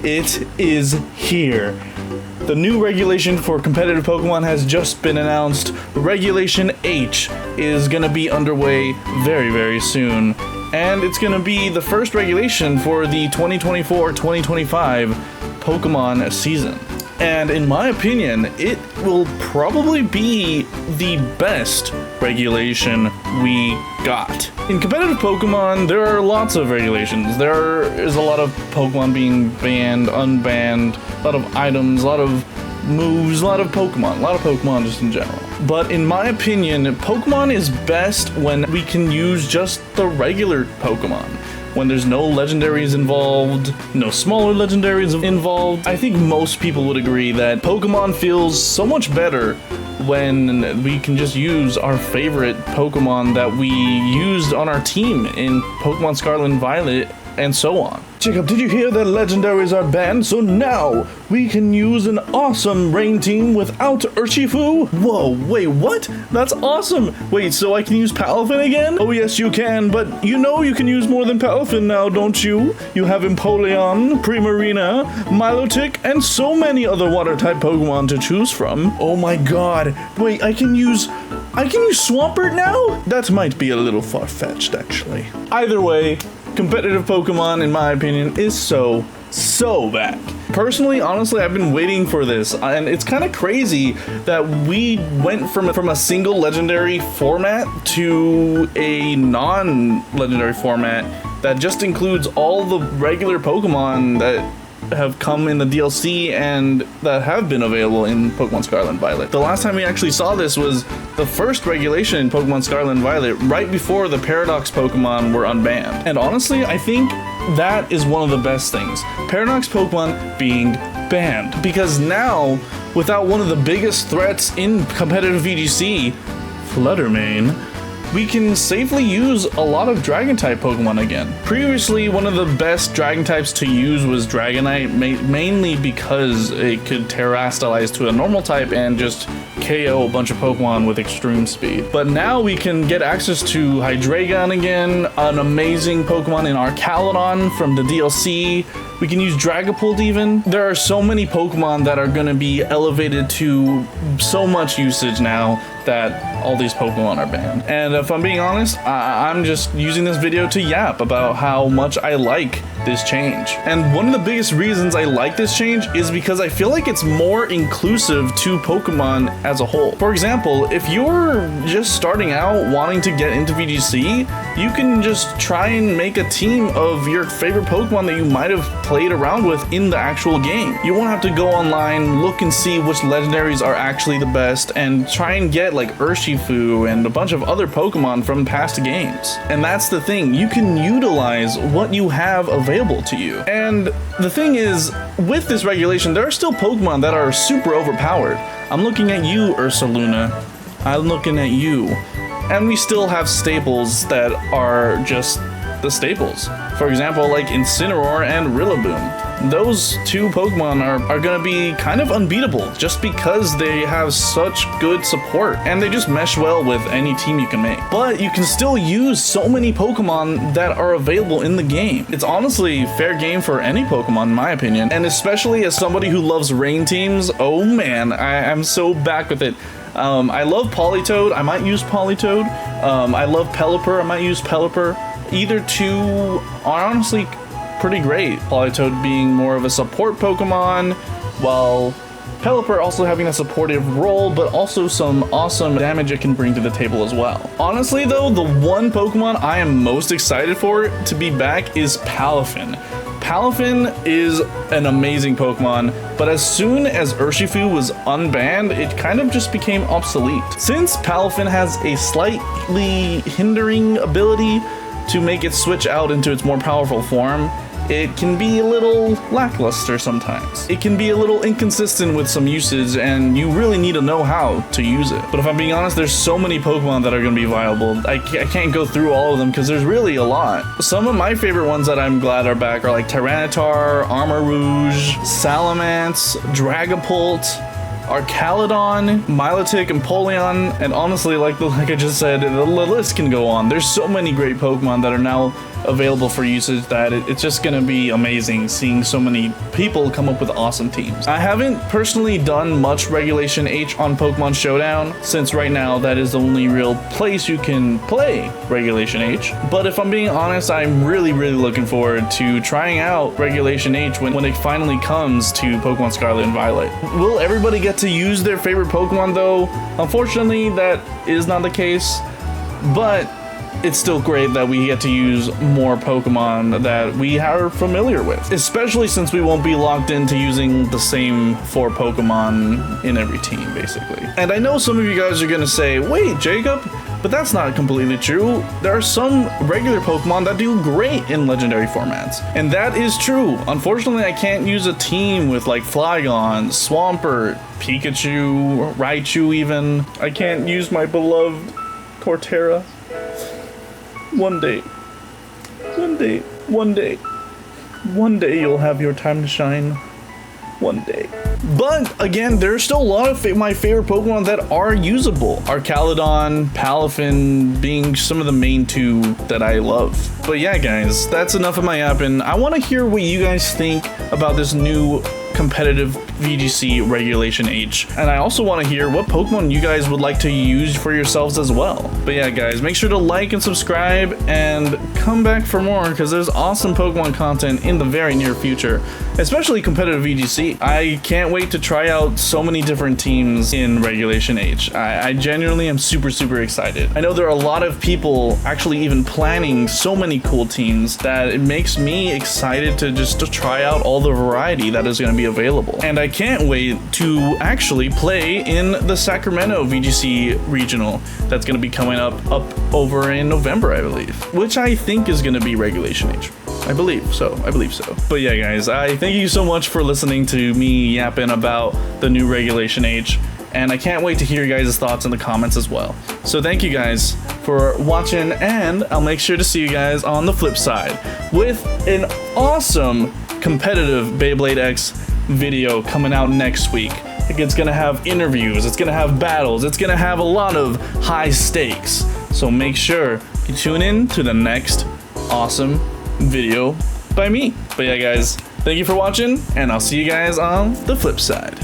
it is here. The new regulation for competitive Pokemon has just been announced. Regulation H is going to be underway very, very soon. And it's going to be the first regulation for the 2024-2025 Pokemon season. And in my opinion, it will probably be the best regulation we got. In competitive Pokemon, there are lots of regulations. There is a lot of Pokemon being banned, unbanned, a lot of items, a lot of moves, a lot of Pokemon just in general. But in my opinion, Pokemon is best when we can use just the regular Pokemon. When there's no legendaries involved, no smaller legendaries involved. I think most people would agree that Pokemon feels so much better when we can just use our favorite Pokemon that we used on our team in Pokemon Scarlet and Violet and so on. Jacob, did you hear that legendaries are banned? So now we can use an awesome rain team without Urshifu? Whoa, wait, what? That's awesome. Wait, so I can use Palafin again? Oh yes, you can, but you know you can use more than Palafin now, don't you? You have Empoleon, Primarina, Milotic, and so many other water-type Pokemon to choose from. Oh my god. Wait, I can use Swampert now? That might be a little far-fetched, actually. Either way, competitive Pokemon, in my opinion, is so bad. Personally, honestly, I've been waiting for this, and it's kind of crazy that we went from a single legendary format to a non-legendary format that just includes all the regular Pokemon that have come in the DLC and that have been available in Pokemon Scarlet and Violet. The last time we actually saw this was the first regulation in Pokemon Scarlet and Violet, right before the Paradox Pokemon were unbanned. And honestly, I think that is one of the best things. Paradox Pokemon being banned. Because now, without one of the biggest threats in competitive VGC, Fluttermane, we can safely use a lot of Dragon-type Pokemon again. Previously, one of the best Dragon types to use was Dragonite, mainly because it could Terrestrialize to a normal type and just KO a bunch of Pokemon with extreme speed. But now we can get access to Hydreigon again, an amazing Pokemon in Archaludon from the DLC. We can use Dragapult even. There are so many Pokemon that are going to be elevated to so much usage now that all these Pokemon are banned. And if I'm being honest, I'm just using this video to yap about how much I like this change. And one of the biggest reasons I like this change is because I feel like it's more inclusive to Pokemon as a whole. For example, if you're just starting out wanting to get into VGC, you can just try and make a team of your favorite Pokemon that you might have played around with in the actual game. You won't have to go online, look and see which legendaries are actually the best, and try and get like Urshifu and a bunch of other Pokemon from past games. And that's the thing, you can utilize what you have available to you. And the thing is, with this regulation, there are still Pokemon that are super overpowered. I'm looking at you, Ursaluna. I'm looking at you. And we still have staples that are just the staples. For example, like Incineroar and Rillaboom. Those two Pokemon are going to be kind of unbeatable just because they have such good support and they just mesh well with any team you can make. But you can still use so many Pokemon that are available in the game. It's honestly fair game for any Pokemon in my opinion, and especially as somebody who loves rain teams, oh man, I'm so back with it. I love Politoed, I might use Politoed. I love Pelipper, I might use Pelipper. Either two are honestly pretty great. Politoed being more of a support Pokemon, while Pelipper also having a supportive role, but also some awesome damage it can bring to the table as well. Honestly though, the one Pokemon I am most excited for to be back is Palafin. Palafin is an amazing Pokemon, but as soon as Urshifu was unbanned, it kind of just became obsolete. Since Palafin has a slightly hindering ability to make it switch out into its more powerful form, it can be a little lackluster sometimes. It can be a little inconsistent with some usage, and you really need to know how to use it. But if I'm being honest, there's so many Pokemon that are going to be viable. I can't go through all of them because there's really a lot. Some of my favorite ones that I'm glad are back are like Tyranitar, Armarouge, Salamence, Dragapult, Archaludon, Milotic, Empoleon, and honestly, like I just said, the list can go on. There's so many great Pokemon that are now available for usage that it's just gonna be amazing seeing so many people come up with awesome teams. I haven't personally done much Regulation H on Pokemon Showdown, since right now that is the only real place you can play Regulation H. But if I'm being honest, I'm really looking forward to trying out Regulation H when it finally comes to Pokemon Scarlet and Violet. Will everybody get to use their favorite Pokemon though? Unfortunately, that is not the case, but it's still great that we get to use more Pokemon that we are familiar with, especially since we won't be locked into using the same 4 Pokemon in every team, basically. And I know some of you guys are gonna say, wait, Jacob, but that's not completely true. There are some regular Pokemon that do great in legendary formats, and that is true. Unfortunately, I can't use a team with like Flygon, Swampert, Pikachu, Raichu even. I can't use my beloved Torterra. One day you'll have your time to shine. One day. But again, there's still a lot of my favorite Pokemon that are usable. Archaludon, Palafin being some of the main 2 that I love. But yeah, guys, that's enough of my yapping. I want to hear what you guys think about this new competitive VGC Regulation H, and I also want to hear what Pokemon you guys would like to use for yourselves as well. But yeah, guys, make sure to like and subscribe and come back for more, because there's awesome Pokemon content in the very near future, especially competitive VGC. I can't wait to try out so many different teams in Regulation H. I genuinely am super excited. I know there are a lot of people actually even planning so many cool teams that it makes me excited to try out all the variety that is going to be available. And I can't wait to actually play in the Sacramento VGC Regional that's going to be coming up over in November, I believe, which I think is going to be Regulation H. I believe so. But yeah, guys, I thank you so much for listening to me yapping about the new Regulation H, and I can't wait to hear your guys' thoughts in the comments as well. So thank you guys for watching, and I'll make sure to see you guys on the flip side with an awesome competitive Beyblade X video coming out next week. It's gonna have interviews, it's gonna have battles, it's gonna have a lot of high stakes. So make sure you tune in to the next awesome video by me. But yeah, guys, thank you for watching, and I'll see you guys on the flip side.